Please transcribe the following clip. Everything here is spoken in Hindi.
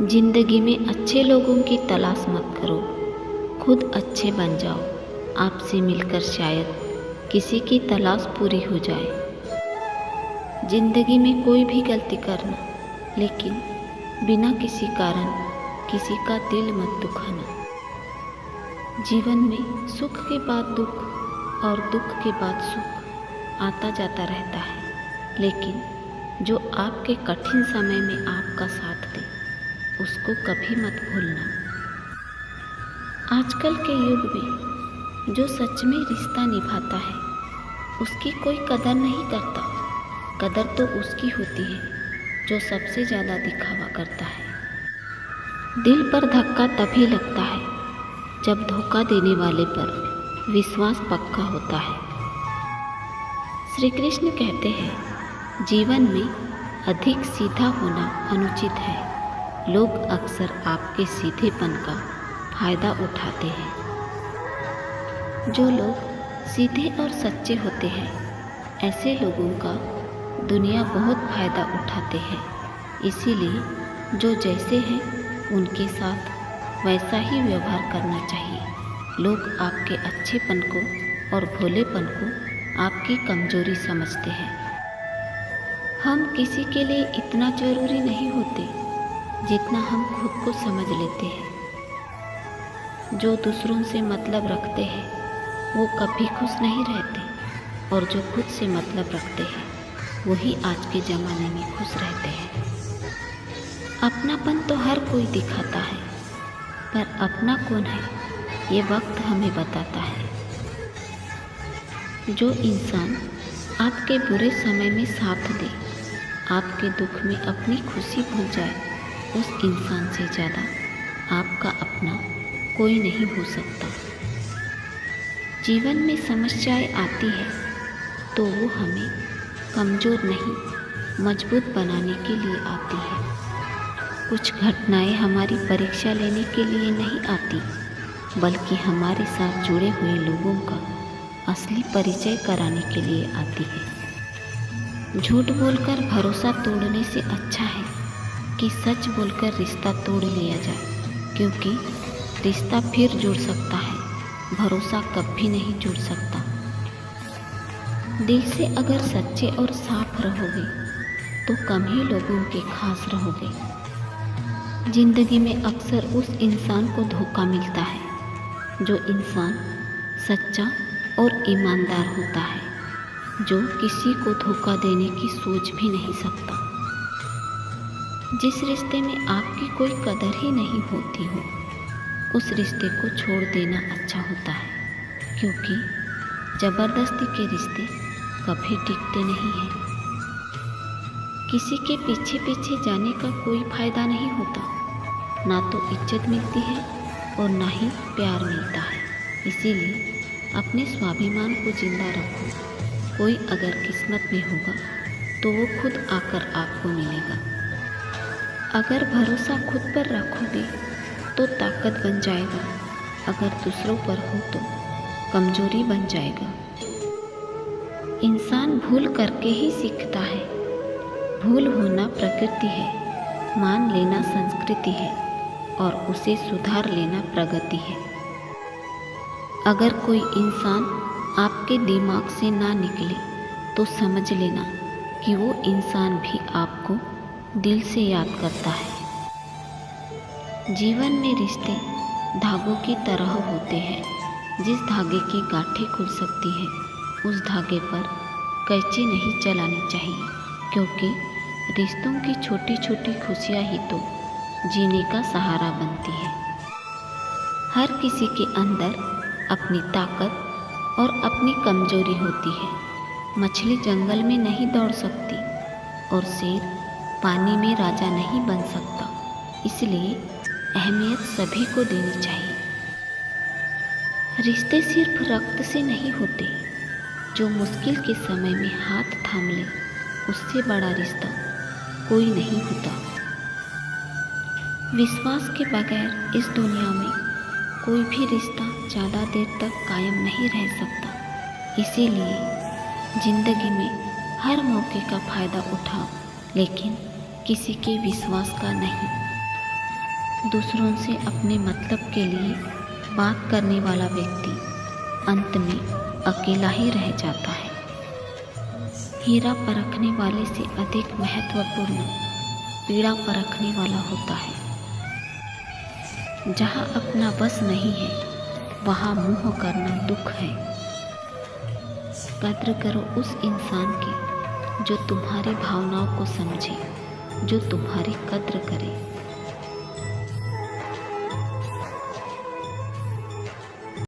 जिंदगी में अच्छे लोगों की तलाश मत करो, खुद अच्छे बन जाओ। आपसे मिलकर शायद किसी की तलाश पूरी हो जाए। जिंदगी में कोई भी गलती करना, लेकिन बिना किसी कारण किसी का दिल मत दुखाना। जीवन में सुख के बाद दुख और दुख के बाद सुख आता जाता रहता है, लेकिन जो आपके कठिन समय में आपका साथ दे उसको कभी मत भूलना। आजकल के युग में जो सच में रिश्ता निभाता है उसकी कोई कदर नहीं करता। कदर तो उसकी होती है जो सबसे ज़्यादा दिखावा करता है। दिल पर धक्का तभी लगता है जब धोखा देने वाले पर विश्वास पक्का होता है। श्री कृष्ण कहते हैं, जीवन में अधिक सीधा होना अनुचित है। लोग अक्सर आपके सीधेपन का फायदा उठाते हैं। जो लोग सीधे और सच्चे होते हैं, ऐसे लोगों का दुनिया बहुत फायदा उठाते हैं। इसीलिए जो जैसे हैं उनके साथ वैसा ही व्यवहार करना चाहिए। लोग आपके अच्छेपन को और भोलेपन को आपकी कमजोरी समझते हैं। हम किसी के लिए इतना जरूरी नहीं होते जितना हम खुद को समझ लेते हैं। जो दूसरों से मतलब रखते हैं वो कभी खुश नहीं रहते, और जो खुद से मतलब रखते हैं वही आज के ज़माने में खुश रहते हैं। अपनापन तो हर कोई दिखाता है, पर अपना कौन है ये वक्त हमें बताता है। जो इंसान आपके बुरे समय में साथ दे, आपके दुख में अपनी खुशी भूल जाए, उस इंसान से ज़्यादा आपका अपना कोई नहीं हो सकता। जीवन में समस्याएं आती है तो वो हमें कमज़ोर नहीं मजबूत बनाने के लिए आती है। कुछ घटनाएं हमारी परीक्षा लेने के लिए नहीं आती, बल्कि हमारे साथ जुड़े हुए लोगों का असली परिचय कराने के लिए आती है। झूठ बोलकर भरोसा तोड़ने से अच्छा है कि सच बोलकर रिश्ता तोड़ लिया जाए, क्योंकि रिश्ता फिर जुड़ सकता है, भरोसा कभी नहीं जुड़ सकता। दिल से अगर सच्चे और साफ रहोगे तो कम ही लोगों के खास रहोगे। जिंदगी में अक्सर उस इंसान को धोखा मिलता है जो इंसान सच्चा और ईमानदार होता है, जो किसी को धोखा देने की सोच भी नहीं सकता। जिस रिश्ते में आपकी कोई कदर ही नहीं होती हो, उस रिश्ते को छोड़ देना अच्छा होता है, क्योंकि ज़बरदस्ती के रिश्ते कभी टिकते नहीं हैं। किसी के पीछे पीछे जाने का कोई फायदा नहीं होता, ना तो इज्जत मिलती है और ना ही प्यार मिलता है। इसीलिए अपने स्वाभिमान को जिंदा रखो। कोई अगर किस्मत में होगा तो वो खुद आकर आपको मिलेगा। अगर भरोसा खुद पर रखोगे तो ताकत बन जाएगा, अगर दूसरों पर हो तो कमजोरी बन जाएगा। इंसान भूल करके ही सीखता है। भूल होना प्रकृति है, मान लेना संस्कृति है, और उसे सुधार लेना प्रगति है। अगर कोई इंसान आपके दिमाग से ना निकले तो समझ लेना कि वो इंसान भी आपको दिल से याद करता है। जीवन में रिश्ते धागों की तरह होते हैं। जिस धागे की गांठें खुल सकती है उस धागे पर कैंची नहीं चलानी चाहिए, क्योंकि रिश्तों की छोटी छोटी खुशियाँ ही तो जीने का सहारा बनती है। हर किसी के अंदर अपनी ताकत और अपनी कमजोरी होती है। मछली जंगल में नहीं दौड़ सकती और शेर पानी में राजा नहीं बन सकता। इसलिए अहमियत सभी को देनी चाहिए। रिश्ते सिर्फ रक्त से नहीं होते। जो मुश्किल के समय में हाथ थाम ले, उससे बड़ा रिश्ता कोई नहीं होता। विश्वास के बगैर इस दुनिया में कोई भी रिश्ता ज़्यादा देर तक कायम नहीं रह सकता। इसीलिए ज़िंदगी में हर मौके का फ़ायदा उठाओ, लेकिन किसी के विश्वास का नहीं। दूसरों से अपने मतलब के लिए बात करने वाला व्यक्ति अंत में अकेला ही रह जाता है। हीरा परखने वाले से अधिक महत्वपूर्ण पीड़ा परखने वाला होता है। जहाँ अपना बस नहीं है वहाँ मोह करना दुख है। कद्र करो उस इंसान की जो तुम्हारी भावनाओं को समझे, जो तुम्हारी कद्र करे।